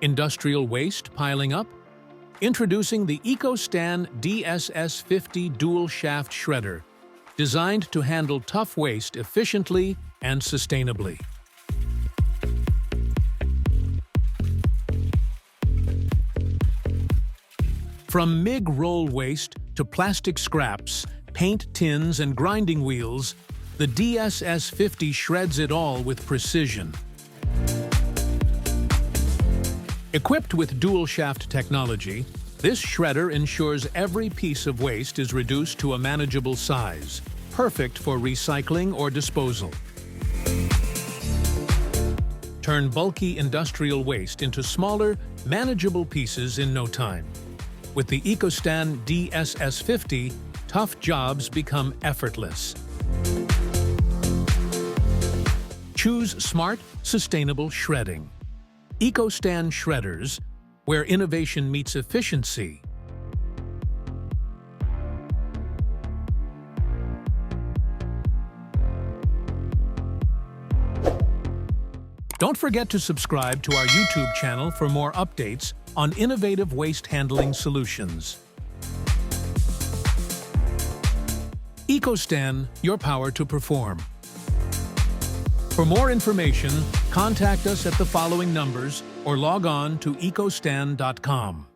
Industrial waste piling up? Introducing the ECOSTAN DSS 50 dual-shaft shredder, designed to handle tough waste efficiently and sustainably. From MIG roll waste to plastic scraps, paint tins, and grinding wheels, the DSS 50 shreds it all with precision. Equipped with dual-shaft technology, this shredder ensures every piece of waste is reduced to a manageable size, perfect for recycling or disposal. Turn bulky industrial waste into smaller, manageable pieces in no time. With the ECOSTAN DSS 50, tough jobs become effortless. Choose smart, sustainable shredding. ECOSTAN shredders, where innovation meets efficiency. Don't forget to subscribe to our YouTube channel for more updates on innovative waste handling solutions. ECOSTAN, your power to perform. For more information, contact us at the following numbers or log on to ecostan.com.